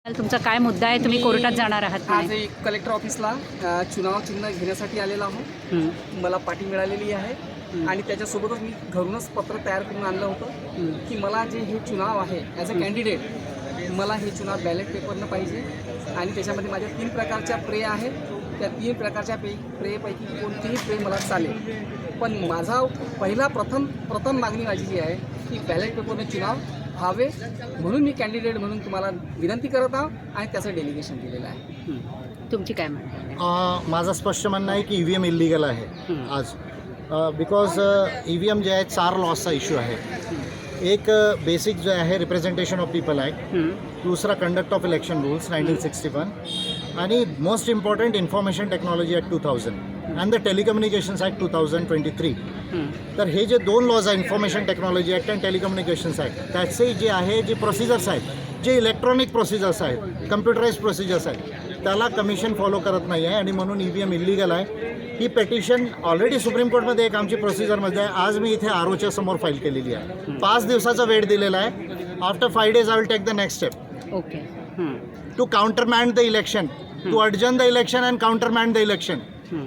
तुमचा काय मुद्दा आहे? तुम्ही कोर्टात जाणार आहात आज म्हणे. एक कलेक्टर ऑफिसला चुनाव चिन्ह घेण्यासाठी आलेला आहो. मला पाठी मिळालेली आहे आणि त्याच्यासोबतच मी घरूनच पत्र तयार करून आणलं होतं की मला जे हे चुनाव आहे ॲज अ कॅन्डिडेट मला हे चुनाव बॅलेट पेपरनं पाहिजे आणि त्याच्यामध्ये माझ्या 3 प्रकारच्या प्रे आहेत. त्या 3 प्रकारच्या प्रेपैकी कोणतीही प्रे मला चालेल, पण माझा प्रथम मागणी माझी जी आहे की बॅलेट पेपरने चुनाव व्हावे, म्हणून मी कॅन्डिडेट म्हणून तुम्हाला विनंती करत आहो आणि त्याचं डेलिगेशन दिलेलं आहे. तुमची काय म्हणणं आहे? माझं स्पष्ट म्हणणं आहे की EVM इलिगल आहे आज, बिकॉज EVM जे आहे 4 लॉजचा इश्यू आहे. एक बेसिक जो आहे रिप्रेझेंटेशन ऑफ पीपल ॲक्ट, दुसरा कंडक्ट ऑफ इलेक्शन रूल्स 1961 आणि most important information technology act 2000 and the telecommunications act 2023. तर हे जे 2 लॉज आहे, information technology act and telecommunications act, त्याचे जे आहे जे प्रोसिजर्स आहेत, जे इलेक्ट्रॉनिक प्रोसिजर्स आहेत, कम्प्युटराइज प्रोसिजर्स आहेत, त्याला कमिशन फॉलो करत नाही आहे आणि म्हणून EVM इलिगल आहे. ही पेटिशन ऑलरेडी सुप्रीम कोर्टमध्ये एक आमची प्रोसिजरमध्ये आहे. आज मी इथे ROच्या समोर फाईल केलेली आहे. 5 दिवसाचा वेळ दिलेला आहे. After 5 days I will take the next step okay. To countermand the election, to adjourn the election and countermand the election.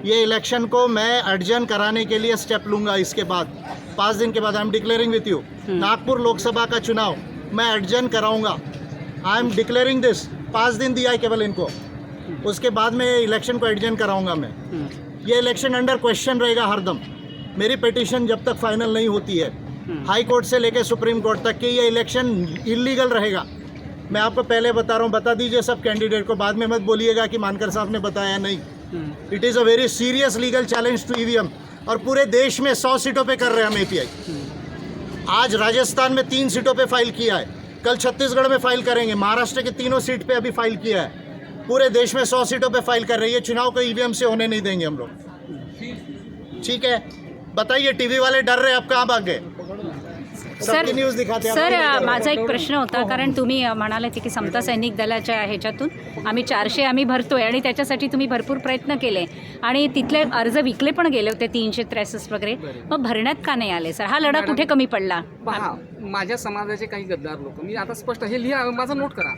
ये इलेक्शन को मैं अर्जन कराने के लिए स्टेप लूँगा. इसके बाद 5 दिन के बाद I am declaring with you, Nagpur Lok Sabha का चुनाव मैं अर्जन कराऊंगा. आई एम डिक्लेयरिंग दिस. 5 दिन दिया है केवल इनको, उसके बाद में इलेक्शन को अर्जन कराऊंगा मैं. ये इलेक्शन अंडर क्वेश्चन रहेगा हरदम. मेरी पिटीशन जब तक फाइनल नहीं होती है, हाई कोर्ट से लेकर सुप्रीम कोर्ट तक कि ये इलेक्शन इलीगल रहेगा. मैं आपको पहले बता रहा हूँ, बता दीजिए सब कैंडिडेट को, बाद में मत बोलिएगा कि मानकर साहब ने बताया नहीं. It is a very serious legal challenge to EVM और पूरे देश में 100 सीटों पे कर रहे हैं हम API. आज राजस्थान में 3 सीटों पे फाइल किया है, कल छत्तीसगढ़ में फाइल करेंगे, महाराष्ट्र के 3 सीट पे अभी फाइल किया है. पूरे देश में 100 सीटों पे फाइल कर रही है. चुनाव को EVM से होने नहीं देंगे हम लोग. ठीक है, बताइए टीवी वाले डर रहे, अब कहाँ भाग गए? सर न्यूज दिखाते. सर माझा एक प्रश्न होता, कारण तुम्ही म्हणाले की समता सैनिक दलाच्या ह्याच्यातून आम्ही 400 आम्ही भरतोय आणि त्याच्यासाठी तुम्ही भरपूर प्रयत्न केले आणि तिथले अर्ज विकले पण गेले होते 363 वगैरे. मग भरण्यात का नाही आले सर? हा लढा कुठे कमी पडला? पहा, माझ्या समाजाचे काही गद्दार लोक, मी आता स्पष्ट हे लिहा, माझं नोट करा.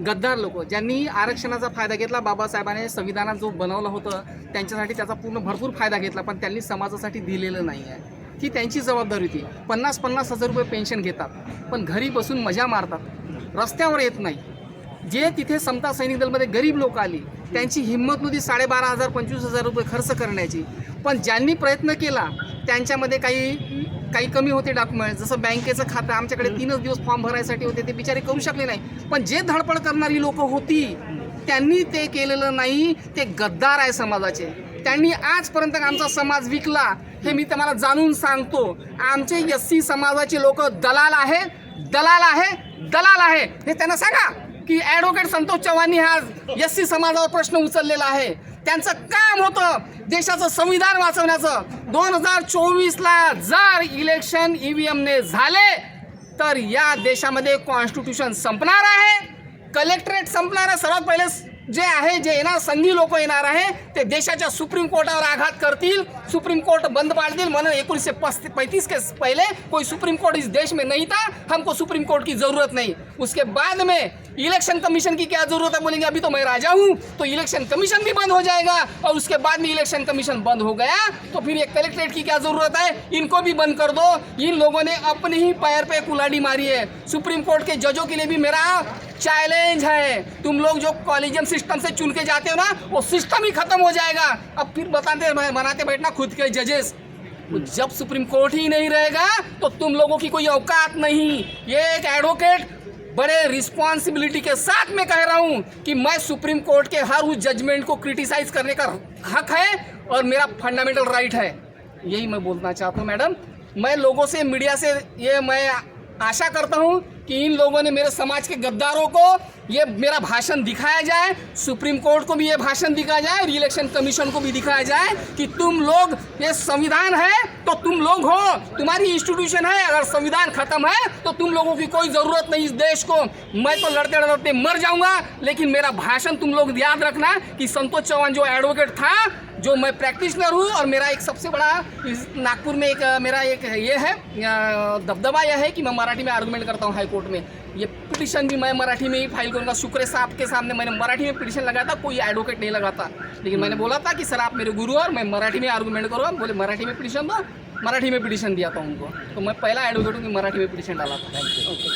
गद्दार लोक ज्यांनी आरक्षणाचा फायदा घेतला, बाबासाहेबांनी संविधानात जो बनवलं होतं त्यांच्यासाठी त्याचा भरपूर फायदा घेतला, पण त्यांनी समाजासाठी दिलेलं नाही आहे. ती त्यांची जबाबदारी होती. 50-50 हजार रुपये पेन्शन घेतात, पण घरी बसून मजा मारतात, रस्त्यावर येत नाही. जे तिथे समता सैनिक दलमध्ये गरीब लोक आली, त्यांची हिंमत नव्हती 12,500 25,000 रुपये खर्च करण्याची. पण ज्यांनी प्रयत्न केला त्यांच्यामध्ये काही कमी होते डॉक्युमेंट, जसं बँकेचं खातं आमच्याकडे 3 दिवस फॉर्म भरायसाठी होते, ते बिचारे करू शकले नाही. पण जे धडपड करणारी लोक होती त्यांनी ते केलेलं नाही. ते गद्दार आहे समाजाचे. त्यांनी आजपर्यंत आमचा समाज विकला, हे मी तुम्हाला जाणून सांगतो. आमचे SC समाजाचे लोक दलाल आहे, दलाल आहे, दलाल आहे. हे त्यांना सांगा की ॲडव्होकेट संतोष चव्हाणांनी हा SC समाजावर प्रश्न उचललेला आहे. त्यांचं काम होतं देशाचं संविधान वाचवण्याचं. 2024ला जर इलेक्शन EVMने झाले तर या देशामध्ये कॉन्स्टिट्यूशन संपणार आहे, कलेक्टरेट संपणार आहे. सर्वात पहिले जे आहे, जे येणार संघी लोक येणार आहे, ते देशाच्या सुप्रीम कोर्टावर आघात करतील, सुप्रीम कोर्ट बंद पाडतील. म्हणून 1935 के पहले कोई सुप्रीम कोर्ट इस देश में नहीं था, हमको सुप्रीम कोर्ट की ज़रूरत नहीं. उसके बाद में इलेक्शन कमीशन की क्या ज़रूरत है बोलेंगे, अभी तो मैं राजा हूँ, तो इलेक्शन कमीशन भी बंद हो जाएगा. और उसके बाद में इलेक्शन कमीशन बंद हो गया तो फिर ये कलेक्ट्रेट की क्या ज़रूरत है, इनको भी बंद कर दो. इन लोगों ने अपने ही पैर पे कुल्हाड़ी मारी है. सुप्रीम कोर्ट के जजों के लिए भी मेरा चैलेंज है, तुम लोग जो कॉलेजियम सिस्टम से चुन के जाते हो ना, वो सिस्टम ही खत्म हो जाएगा. अब फिर बनाते बैठना खुद के जजेस. जब सुप्रीम कोर्ट ही नहीं रहेगा तो तुम लोगों की कोई औकात नहीं. ये एक एडवोकेट बड़े रिस्पॉन्सिबिलिटी के साथ मैं कह रहा हूँ कि मैं सुप्रीम कोर्ट के हर उस जजमेंट को क्रिटिसाइज करने का हक है और मेरा फंडामेंटल राइट है. यही मैं बोलना चाहता हूँ मैडम. मैं लोगों से, मीडिया से ये मैं आशा करता हूँ कि इन लोगों ने, मेरे समाज के गद्दारों को ये मेरा भाषण दिखाया जाए, सुप्रीम कोर्ट को भी ये भाषण दिखाया जाए और इलेक्शन कमीशन को भी दिखाया जाए कि तुम लोग, ये संविधान है तो तुम लोग हो, तुम्हारी इंस्टीट्यूशन है. अगर संविधान खत्म है तो तुम लोगों की कोई ज़रूरत नहीं इस देश को. मैं तो लड़ते लड़ते मर जाऊंगा, लेकिन मेरा भाषण तुम लोग याद रखना कि संतोष चौहान जो एडवोकेट था, जो मैं प्रैक्टिशनर हूँ, और मेरा एक सबसे बड़ा इस नागपुर में एक मेरा एक ये है दबदबा, यह है कि मैं मराठी में आर्गुमेंट करता हूँ हाई कोर्ट में. ये पिटिशन भी मैं मराठी में ही फाइल करूँगा। शुक्र है साहब के सामने मैंने मराठी में पिटिशन लगाया था, कोई एडवोकेट नहीं लगाता, लेकिन मैंने बोला था कि सर आप मेरे गुरु और मैं मराठी में आर्गूमेंट करूँगा। बोले मराठी में पिटिशन दो, मराठी में पिटिशन दिया था उनको। तो मैं पहला एडवोकेट हूँ कि मराठी में पिटिशन डाला था। Thank you.